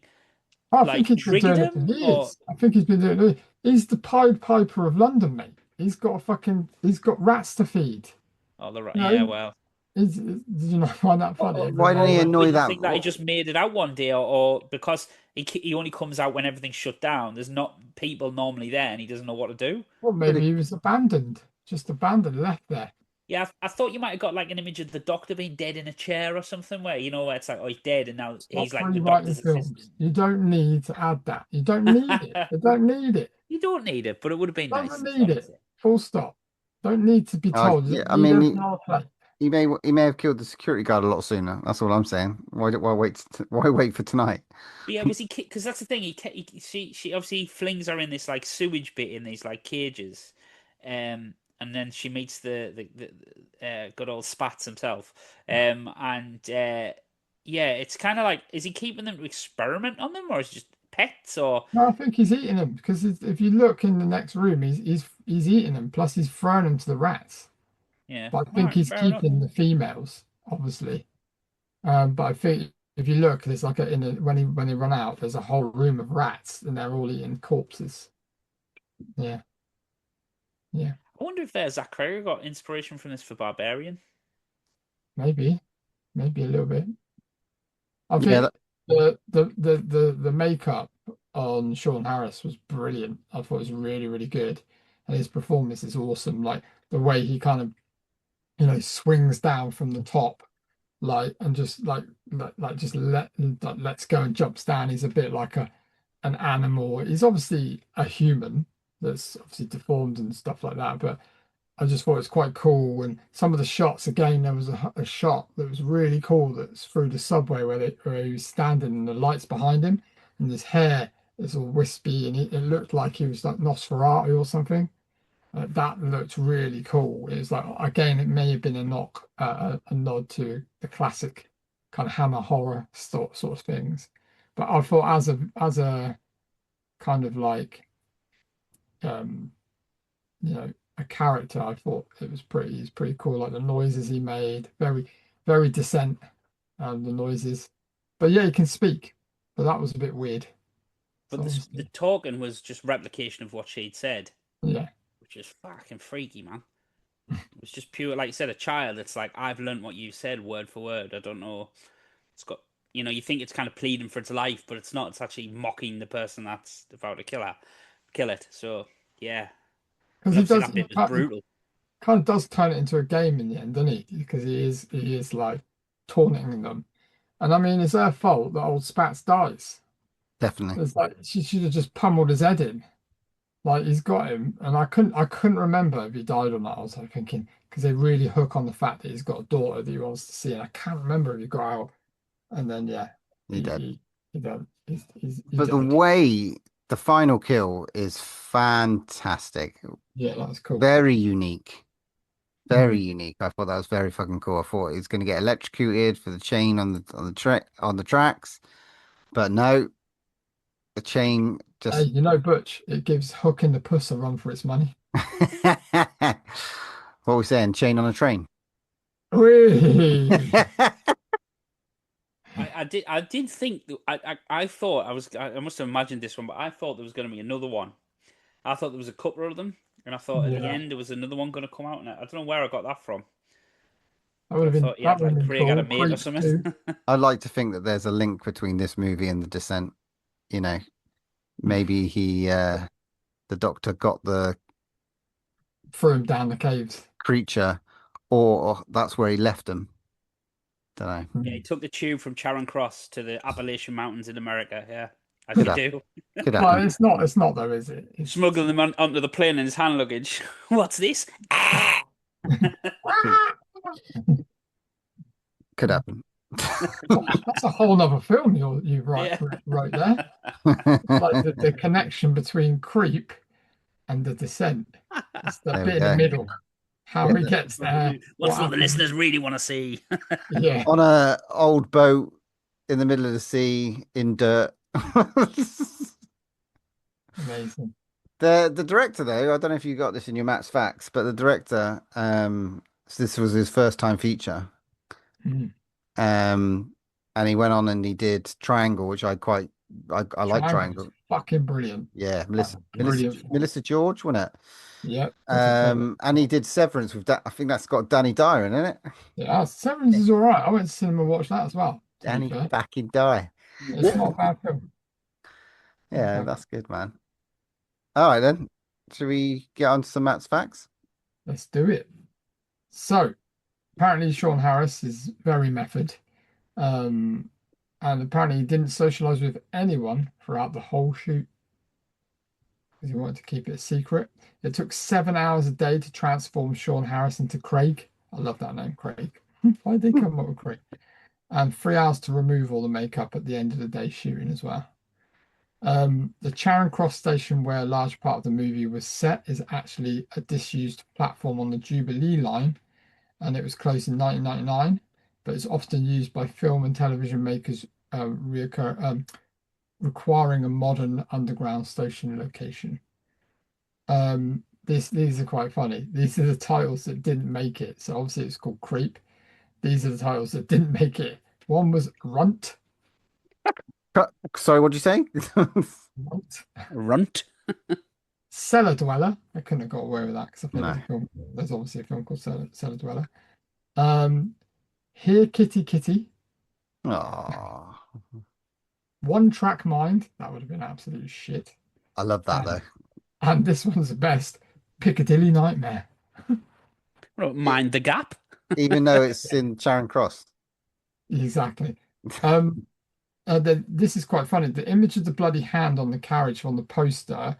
I think like he's been triggered doing it for him, or years. I think he's been doing it. He's the Pied Piper of London, mate. He's got rats to feed. oh, the right? You Yeah, know, well, did you not find that funny? Why didn't he do annoy you that? think that he just made it out one day, or because he only comes out when everything's shut down? There's not people normally there, and he doesn't know what to do. Well, maybe he was abandoned, just abandoned, left there. Yeah, I thought you might have got like an image of the doctor being dead in a chair or something, where where it's like, oh, he's dead, and now Stop he's like the rewriting doctor's films. assistant. You don't need to add that. You don't need it. You don't need it. You don't need it, but it would have been nice. Doesn't That's all need I'm it. saying. Full stop. Don't need to be told. Yeah, Doesn't I need mean, another play. he may have killed the security guard a lot sooner. That's all I'm saying. Why wait for tonight? But yeah, was he? Because that's the thing. She obviously flings her in this like sewage bit in these like cages, and then she meets the good old Spats himself, and yeah, it's kind of like, is he keeping them to experiment on them, or is it just pets, or No, I think he's eating them because if you look in the next room, he's eating them. Plus, he's throwing them to the rats. yeah? But I All think right, he's fair enough. keeping the females, obviously. But I think if you look, there's like when they run out, there's a whole room of rats, and they're all eating corpses. Yeah, yeah, I wonder if Zach Cregger got inspiration from this for Barbarian. maybe, maybe a little bit. I Yeah, think the makeup on Sean Harris was brilliant. I thought it was really, really good, and his performance is awesome. Like the way he kind of, swings down from the top, like and just just lets go and jumps down. He's a bit like an animal. He's obviously a human that's obviously deformed and stuff like that, but I just thought it was quite cool. And some of the shots, again, there was a shot that was really cool that's through the subway where he was standing and the lights behind him, and his hair is all wispy, and it looked like he was like Nosferatu or something. That looked really cool. It was like, again, it may have been a nod to the classic kind of Hammer horror sort of things. But I thought as a kind of like um a character, I thought it's pretty cool. Like the noises he made, very, very Descent, the noises. But yeah, he can speak, but that was a bit weird. So But the obviously, talking was just replication of what she'd said, yeah. which is fucking freaky, man. It was just pure, like you said, a child. It's like, I've learned what you said word for word. I don't know. It's got, you think it's kind of pleading for its life, but it's not. It's actually mocking the person that's about to kill it. So yeah, Because but obviously that bit was he brutal. kind of does turn it into a game in the end, doesn't he? Because he is like taunting them. And I mean, it's their fault that old Spats dies. definitely. It's like she should have just pummeled his head in. Like he's got him, and I couldn't remember if he died or not. I was like thinking because they really hook on the fact that he's got a daughter that he wants to see, and I can't remember if he got out. And then yeah, He he did. he died. He But the died. way the final kill is fantastic. Yeah, that's cool. Very unique. Very Mm. unique. I thought that was very fucking cool. I thought he's going to get electrocuted for the chain on the tracks, but no, the chain Hey, just. Butch, it gives Hook in the Puss a run for its money. What are we saying? Chain on a train. Whee! I did think I thought I must have imagined this one, but I thought there was going to be another one. I thought there was a couple of them, and I thought at the Yeah, end there was another one going to come out, and I don't know where I got that from. that I would have been thought he had like Craig had a cool. mate or Creep something. too. I like to think that there's a link between this movie and The Descent. You know, maybe the doctor got the Threw him down the caves. creature, or that's where he left him. Don't know. Yeah, he Mm. took the tube from Charing Cross to the Appalachian Mountains in America. Yeah, as Could you happen. do. Could Well, happen. it's not though, is it? Smuggling them onto the plane in his hand luggage. What's this? Ah! Could happen. That's a whole other film you Yeah. wrote there. Like the connection between Creep and The Descent. It's the There we bit in the go. middle. How he gets there. What's what the happens. listeners really want to see. Yeah, On a old boat in the middle of the sea in dirt. amazing. The director though, I don't know if you got this in your Matt's facts, but the director, so this was his first time feature. Mm. And he went on and he did Triangle, which I like Triangle's Triangle. fucking brilliant. Yeah, That's a brilliant film. Melissa George, wasn't it? Yep, that's a film. And he did Severance with that. I think that's got Danny Dyer in it. Yeah, Severance is all right. I went to cinema and watched that as well, to be Danny fair. fucking Dyer. It's not a bad film. Not a Yeah, bad that's good, man. All right then. Should we get on to some Matt's facts? Let's do it. So, apparently Sean Harris is very method. And apparently he didn't socialize with anyone throughout the whole shoot. because he wanted to keep it a secret. It took 7 hours a day to transform Sean Harris into Craig. I love that name, Craig. Why did they come up with Craig? And 3 hours to remove all the makeup at the end of the day shooting as well. The Charing Cross station, where a large part of the movie was set, is actually a disused platform on the Jubilee line, and it was closed in 1999, but it's often used by film and television makers requiring a modern underground station location. These are quite funny. These are the titles that didn't make it. So obviously it's called Creep. These are the titles that didn't make it. One was Runt. Sorry, what did you say? Runt. Runt. Cellar Dweller. I couldn't have got away with that because I think No. there's a film. There's obviously a film called Cellar Dweller. Here Kitty Kitty. Oh, One Track Mind. That would have been absolute shit. I love that though. And this one's the best. Piccadilly Nightmare. Mind the gap. Even though it's in Charing Cross. Exactly. This is quite funny. The image of the bloody hand on the carriage on the poster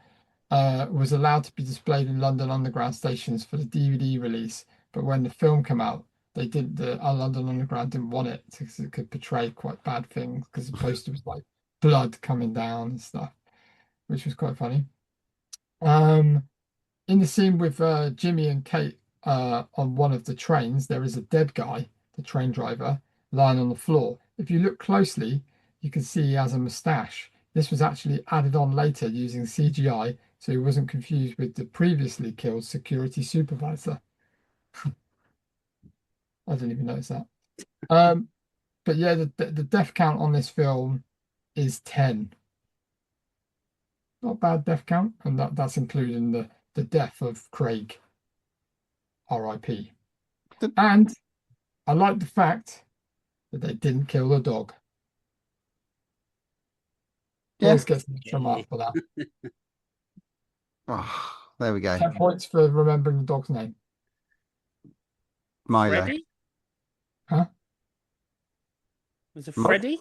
was allowed to be displayed in London Underground stations for the DVD release, but when the film came out, they did the London Underground didn't want it because it could portray quite bad things because the poster was like blood coming down and stuff, which was quite funny. In the scene with Jimmy and Kate on one of the trains, there is a dead guy, the train driver, lying on the floor. If you look closely, you can see he has a mustache. This was actually added on later using CGI, so he wasn't confused with the previously killed security supervisor. I didn't even notice that. But yeah, the death count on this film is 10. Not a bad death count, and that's including the death of Craig, R.I.P. And I like the fact that they didn't kill the dog. Yeah. Always gets an extra mark for that. Oh, there we go. 10 points for remembering the dog's name. Milo. Freddy? Huh? Was it Mo- Freddy?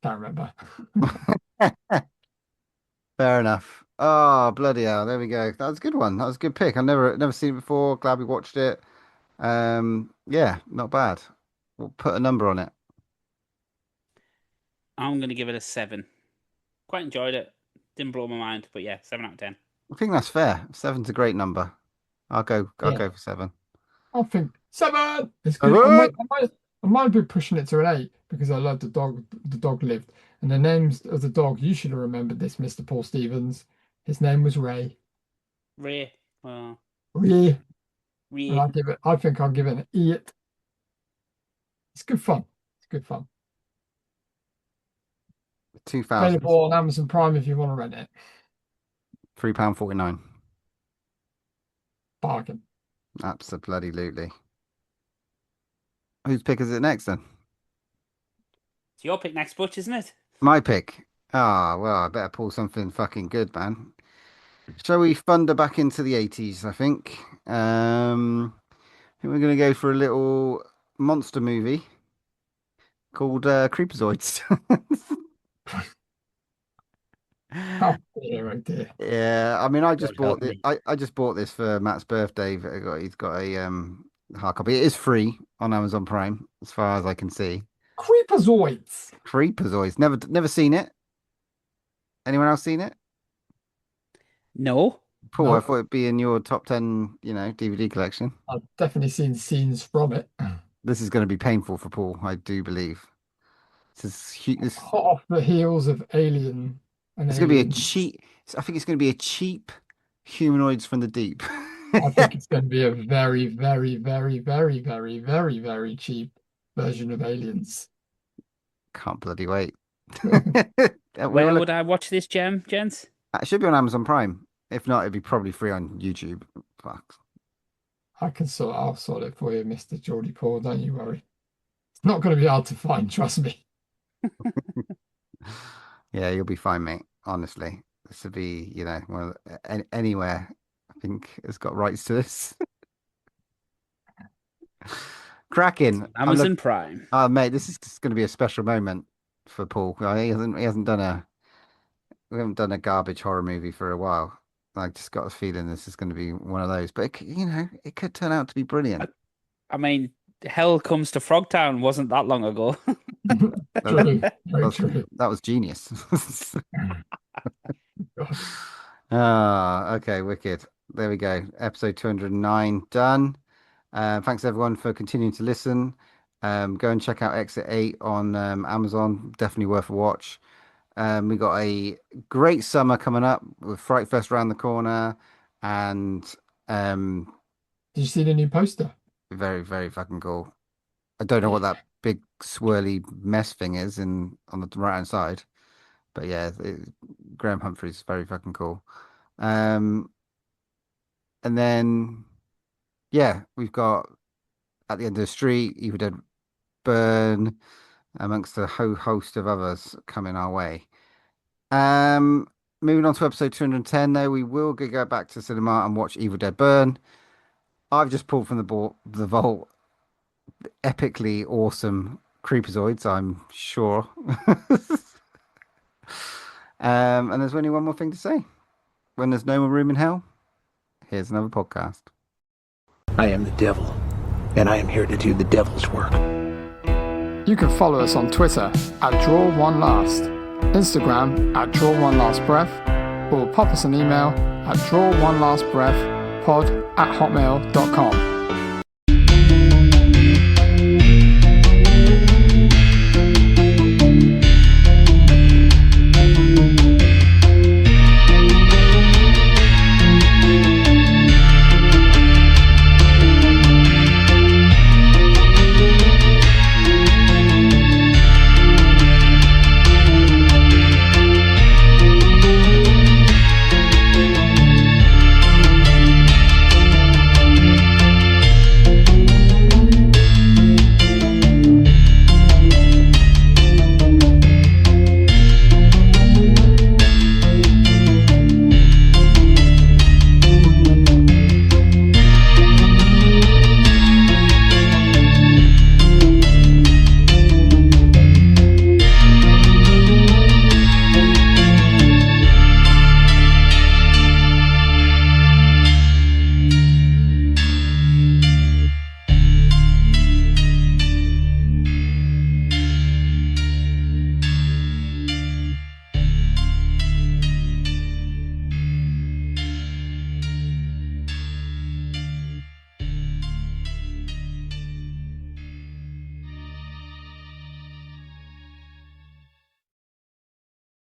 Can't remember. Fair enough. Oh, bloody hell. There we go. That was a good one. That was a good pick. I've never seen it before. Glad we watched it. Yeah, not bad. We'll put a number on it. I'm going to give it a 7. Quite enjoyed it. Didn't blow my mind, but yeah, 7 out of 10. I think that's fair. 7's a great number. I'll go for 7. I think 7. It's good. I might be pushing it to an 8 because I love the dog. The dog lived, and the names of the dog. You should have remembered this, Mr. Paul Stevens. His name was Ray. Ray. Ray. Ray. And I think I'll give it an 8. It's good fun. It's good fun. 2000. Available on Amazon Prime if you want to rent it. £3.49. Bargain. Absolutely. Whose pick is it next then? It's your pick next, Butch, isn't it? My pick. Ah, well, I better pull something fucking good, man. Shall we thunder back into the 80s, I think? I think we're going to go for a little monster movie called Creepazoids. Oh, yeah, right there. Yeah, I mean, I just God bought help it. me. I just bought this for Matt's birthday. He's got a hard copy. It is free on Amazon Prime, as far as I can see. Creepazoids. Creepazoids. Never seen it. Anyone else seen it? No. Paul, No. I thought it'd be in your top 10, DVD collection. I've definitely seen scenes from it. This is going to be painful for Paul, I do believe. Hot off the heels of Alien. And It's going to be a Alien. cheap. I think it's going to be a cheap humanoids from the deep. I think it's going to be a very, very, very, very, very, very, very cheap version of Aliens. Can't bloody wait. Where would I watch this, gents? It should be on Amazon Prime. If not, it'd be probably free on YouTube. Fuck. I'll sort it for you, Mr. Geordie Paul. Don't you worry. It's not going to be hard to find, trust me. Yeah, you'll be fine, mate. Honestly, this would be, anywhere. I think has got rights to this. Cracking. Amazon Prime. Oh, mate, this is going to be a special moment for Paul. He hasn't done we haven't done a garbage horror movie for a while. I just got a feeling this is going to be one of those. But it could turn out to be brilliant. I mean, Hell Comes to Frogtown wasn't that long ago. True. Very true. That was genius. God. Okay, wicked. There we go. Episode 209 done. Thanks everyone for continuing to listen. Go and check out Exit 8 on Amazon. Definitely worth a watch. We got a great summer coming up with Fright Fest around the corner, and Did you see the new poster? very, very fucking cool. I don't know what that big swirly mess thing is on the right hand side, but yeah, Graham Humphrey's very fucking cool. And then yeah, we've got At the End of the Street, Evil Dead Burn, amongst a whole host of others coming our way. Moving on to episode 210, though, we will go back to cinema and watch Evil Dead Burn. I've just pulled from the vault epically awesome Creepazoids, I'm sure. And there's only one more thing to say. When there's no more room in hell, here's another podcast. I am the devil, and I am here to do the devil's work. You can follow us on Twitter at DrawOneLast, Instagram at DrawOneLastBreath, or pop us an email at DrawOneLastBreathPod@hotmail.com.